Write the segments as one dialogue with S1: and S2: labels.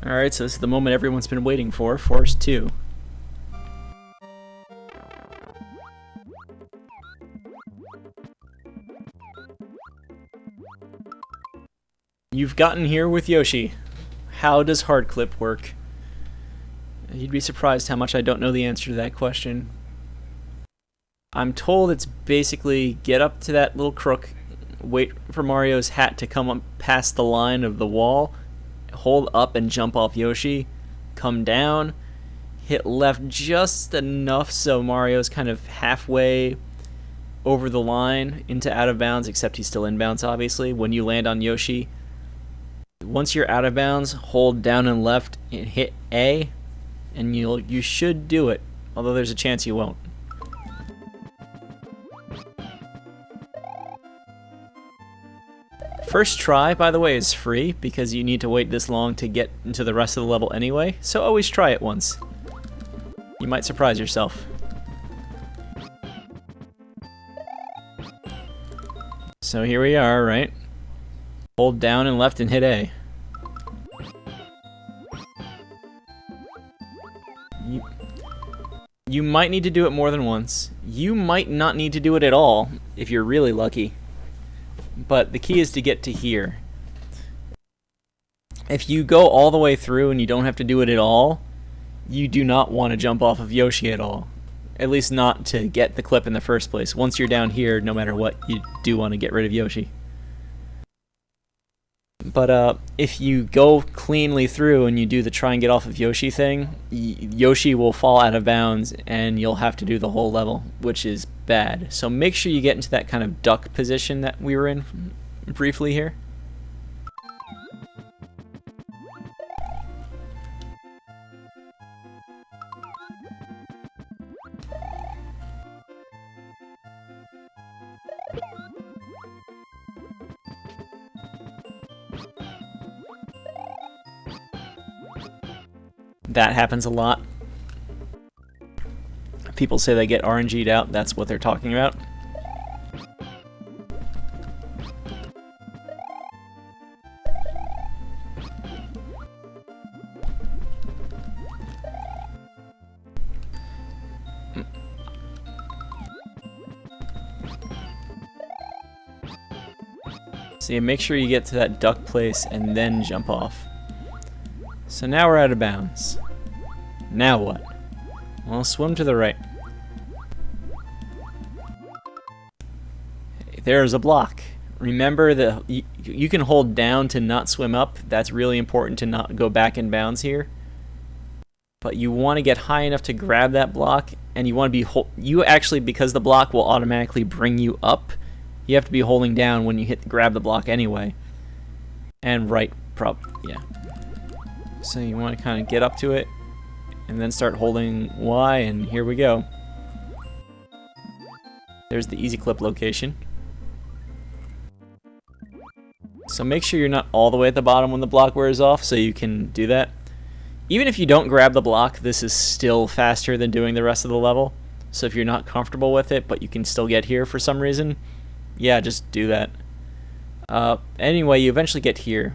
S1: Alright, so this is the moment everyone's been waiting for, Force 2. You've gotten here with Yoshi. How does hard clip work? You'd be surprised how much I don't know the answer to that question. I'm told it's basically get up to that little crook, wait for Mario's hat to come up past the line of the wall, hold up and jump off Yoshi, come down, hit left just enough so Mario's kind of halfway over the line into out of bounds, except he's still in bounds obviously. When you land on Yoshi, once you're out of bounds, hold down and left and hit A, and you should do it, although there's a chance you won't. First try, by the way, is free because you need to wait this long to get into the rest of the level anyway, so always try it once. You might surprise yourself. So here we are, right? Hold down and left and hit A. You might need to do it more than once. You might not need to do it at all if you're really lucky. But the key is to get to here. If you go all the way through and you don't have to do it at all, you do not want to jump off of Yoshi at all. At least not to get the clip in the first place. Once you're down here, no matter what, you do want to get rid of Yoshi. But if you go cleanly through and you do the try and get off of Yoshi thing, Yoshi will fall out of bounds and you'll have to do the whole level, which is bad. So make sure you get into that kind of duck position that we were in briefly here. That happens a lot. People say they get RNG'd out, that's what they're talking about. So you make sure you get to that duck place and then jump off. So now we're out of bounds. Now what? Well, swim to the right. There's a block. Remember that you can hold down to not swim up. That's really important to not go back in bounds here. But you want to get high enough to grab that block, and you want to be you actually, because the block will automatically bring you up, you have to be holding down when you grab the block anyway. And right, yeah. So you want to kind of get up to it, and then start holding Y, and here we go. There's the easy clip location. So make sure you're not all the way at the bottom when the block wears off, so you can do that. Even if you don't grab the block, this is still faster than doing the rest of the level. So if you're not comfortable with it, but you can still get here for some reason, yeah, just do that. Anyway, you eventually get here.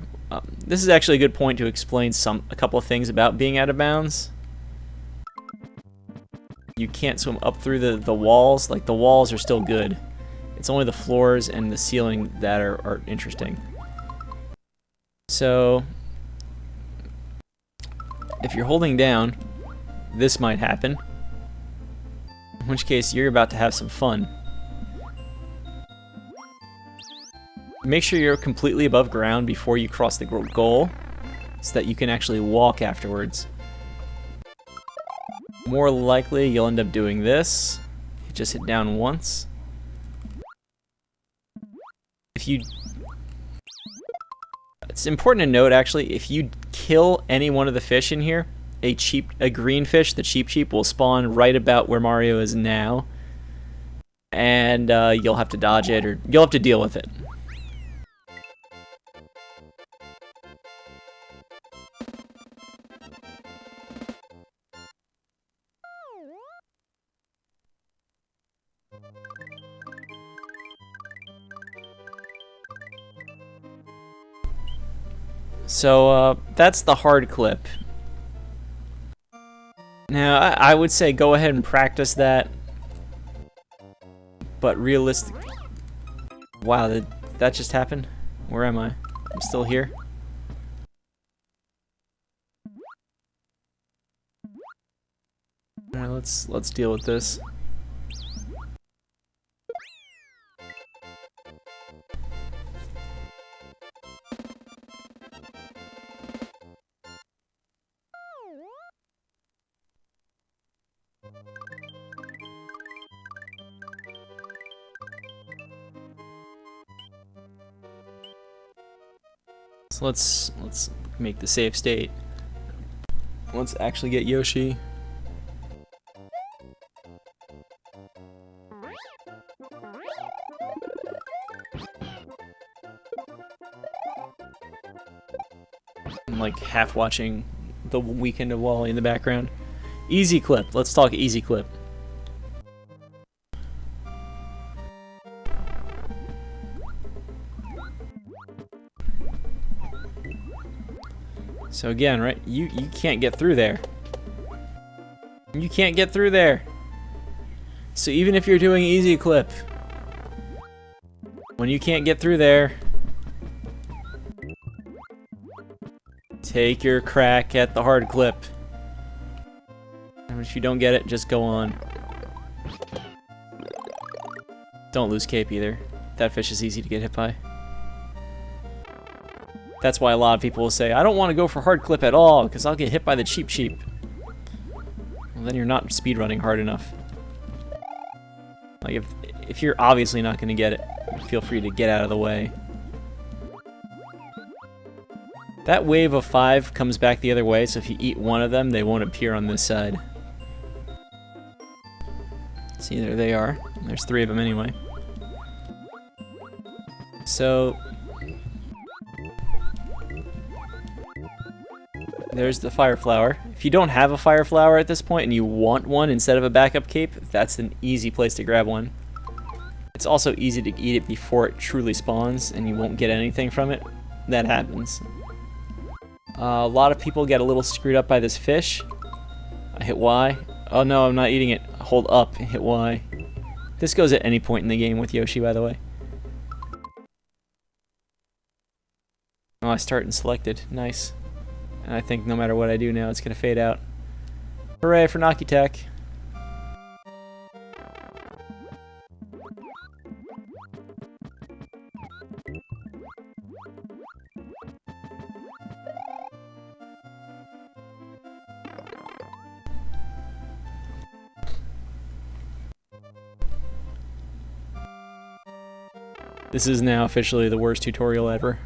S1: This is actually a good point to explain a couple of things about being out of bounds. You can't swim up through the walls. Like, the walls are still good. It's only the floors and the ceiling that are interesting. So if you're holding down, this might happen. In which case, you're about to have some fun. Make sure you're completely above ground before you cross the goal, so that you can actually walk afterwards. More likely, you'll end up doing this. You just hit down once. It's important to note, actually, if you kill any one of the fish in here, a green fish, the cheap will spawn right about where Mario is now, and you'll have to dodge it, or you'll have to deal with it. So that's the hard clip. Now I would say go ahead and practice that, but realistic. Wow, did that just happen? Where am I? I'm still here. All right, let's deal with this. So let's make the save state. Let's actually get Yoshi. I'm like half watching the Weekend of Wally in the background. Easy clip. Let's talk easy clip. So again, right? You can't get through there. You can't get through there. So even if you're doing easy clip, when you can't get through there, take your crack at the hard clip. And if you don't get it, just go on. Don't lose cape either. That fish is easy to get hit by. That's why a lot of people will say, I don't want to go for hard clip at all, because I'll get hit by the cheap. Well, then you're not speedrunning hard enough. Like, if you're obviously not going to get it, feel free to get out of the way. That wave of 5 comes back the other way, so if you eat one of them, they won't appear on this side. See, there they are. There's 3 of them anyway. So there's the fire flower. If you don't have a fire flower at this point and you want one instead of a backup cape, that's an easy place to grab one. It's also easy to eat it before it truly spawns and you won't get anything from it. That happens. A lot of people get a little screwed up by this fish. I hit Y. Oh no, I'm not eating it. Hold up and hit Y. This goes at any point in the game with Yoshi, by the way. Oh, I start and selected. Nice. And I think no matter what I do now, it's going to fade out. Hooray for Knocky Tech. This is now officially the worst tutorial ever.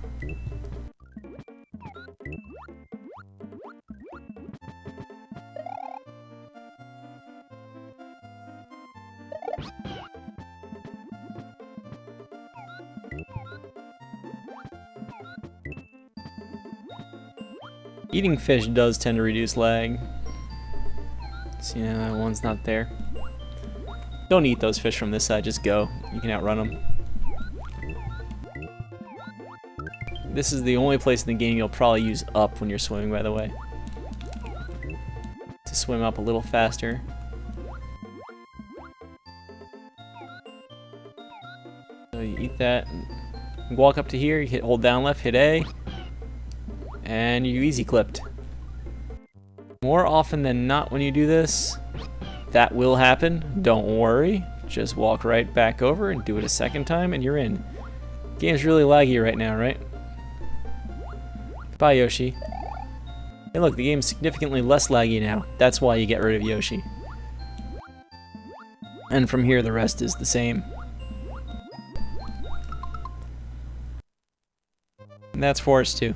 S1: Eating fish does tend to reduce lag. See, now that one's not there. Don't eat those fish from this side, just go. You can outrun them. This is the only place in the game you'll probably use up when you're swimming, by the way. To swim up a little faster. So you eat that, you walk up to here, you hold down left, hit A, and you easy clipped. More often than not when you do this, that will happen. Don't worry. Just walk right back over and do it a second time and you're in. Game's really laggy right now, right? Bye, Yoshi. Hey look, the game's significantly less laggy now. That's why you get rid of Yoshi. And from here, the rest is the same. And that's Forest 2.